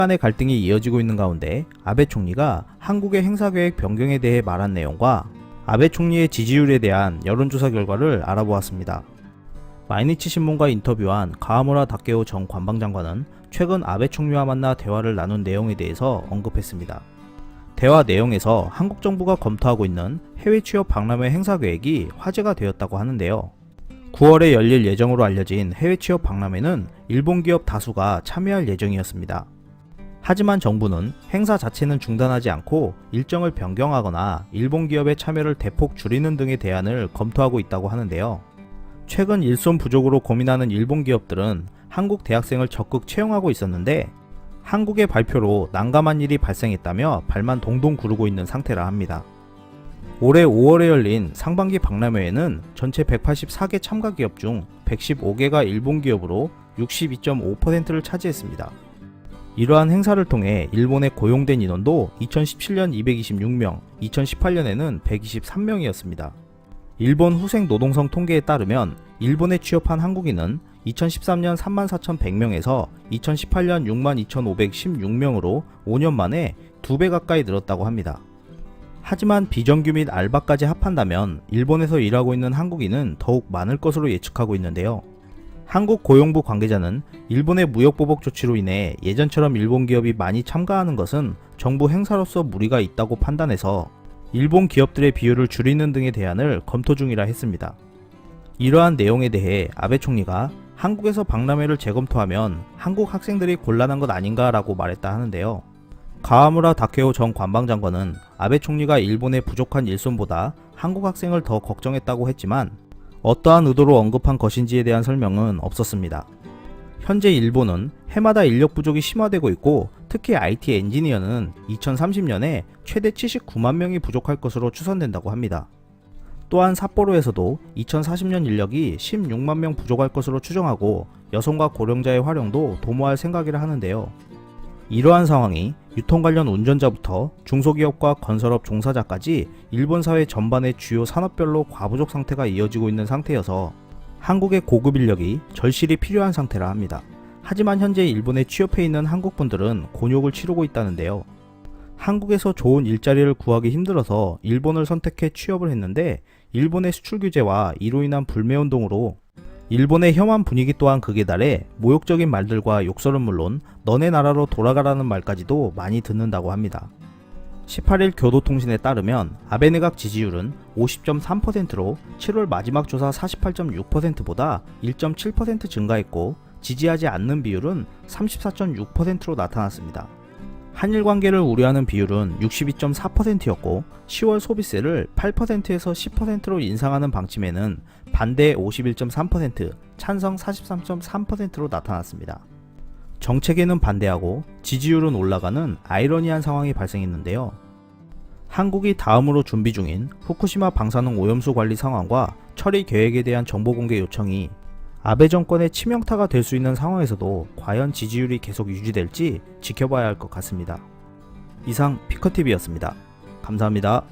간의 갈등이 이어지고 있는 가운데 아베 총리가 한국의 행사계획 변경에 대해 말한 내용과 아베 총리의 지지율에 대한 여론조사 결과를 알아보았습니다. 마이니치 신문과 인터뷰한 가하무라 다케오 전 관방장관은 최근 아베 총리와 만나 대화를 나눈 내용에 대해서 언급했습니다. 대화 내용에서 한국 정부가 검토하고 있는 해외 취업 박람회 행사 계획이 화제가 되었다고 하는데요. 9월에 열릴 예정으로 알려진 해외 취업 박람회는 일본 기업 다수가 참여할 예정이었습니다. 하지만 정부는 행사 자체는 중단하지 않고 일정을 변경하거나 일본 기업의 참여를 대폭 줄이는 등의 대안을 검토하고 있다고 하는데요. 최근 일손 부족으로 고민하는 일본 기업들은 한국 대학생을 적극 채용하고 있었는데 한국의 발표로 난감한 일이 발생했다며 발만 동동 구르고 있는 상태라 합니다. 올해 5월에 열린 상반기 박람회에는 전체 184개 참가 기업 중 115개가 일본 기업으로 62.5%를 차지했습니다. 이러한 행사를 통해 일본에 고용된 인원도 2017년 226명, 2018년에는 123명이었습니다. 일본 후생 노동성 통계에 따르면 일본에 취업한 한국인은 2013년 34,100명에서 2018년 62,516명으로 5년 만에 2배 가까이 늘었다고 합니다. 하지만 비정규 및 알바까지 합한다면 일본에서 일하고 있는 한국인은 더욱 많을 것으로 예측하고 있는데요. 한국고용부 관계자는 일본의 무역보복 조치로 인해 예전처럼 일본 기업이 많이 참가하는 것은 정부 행사로서 무리가 있다고 판단해서 일본 기업들의 비율을 줄이는 등의 대안을 검토 중이라 했습니다. 이러한 내용에 대해 아베 총리가 한국에서 박람회를 재검토하면 한국 학생들이 곤란한 것 아닌가 라고 말했다 하는데요. 가하무라 다케오 전 관방장관은 아베 총리가 일본의 부족한 일손보다 한국 학생을 더 걱정했다고 했지만 어떠한 의도로 언급한 것인지에 대한 설명은 없었습니다. 현재 일본은 해마다 인력 부족이 심화되고 있고 특히 IT 엔지니어는 2030년에 최대 79만 명이 부족할 것으로 추산된다고 합니다. 또한 삿포로에서도 2040년 인력이 16만 명 부족할 것으로 추정하고 여성과 고령자의 활용도 도모할 생각이라 하는데요. 이러한 상황이 유통 관련 운전자부터 중소기업과 건설업 종사자까지 일본 사회 전반의 주요 산업별로 과부족 상태가 이어지고 있는 상태여서 한국의 고급 인력이 절실히 필요한 상태라 합니다. 하지만 현재 일본에 취업해 있는 한국분들은 곤욕을 치르고 있다는데요. 한국에서 좋은 일자리를 구하기 힘들어서 일본을 선택해 취업을 했는데 일본의 수출 규제와 이로 인한 불매운동으로 일본의 혐한 분위기 또한 극에 달해 모욕적인 말들과 욕설은 물론 너네 나라로 돌아가라는 말까지도 많이 듣는다고 합니다. 18일 교도통신에 따르면 아베 내각 지지율은 50.3%로 7월 마지막 조사 48.6%보다 1.7% 증가했고 지지하지 않는 비율은 34.6%로 나타났습니다. 한일 관계를 우려하는 비율은 62.4%였고 10월 소비세를 8%에서 10%로 인상하는 방침에는 반대 51.3%, 찬성 43.3%로 나타났습니다. 정책에는 반대하고 지지율은 올라가는 아이러니한 상황이 발생했는데요. 한국이 다음으로 준비 중인 후쿠시마 방사능 오염수 관리 상황과 처리 계획에 대한 정보 공개 요청이 아베 정권의 치명타가 될 수 있는 상황에서도 과연 지지율이 계속 유지될지 지켜봐야 할 것 같습니다. 이상 피커TV였습니다. 감사합니다.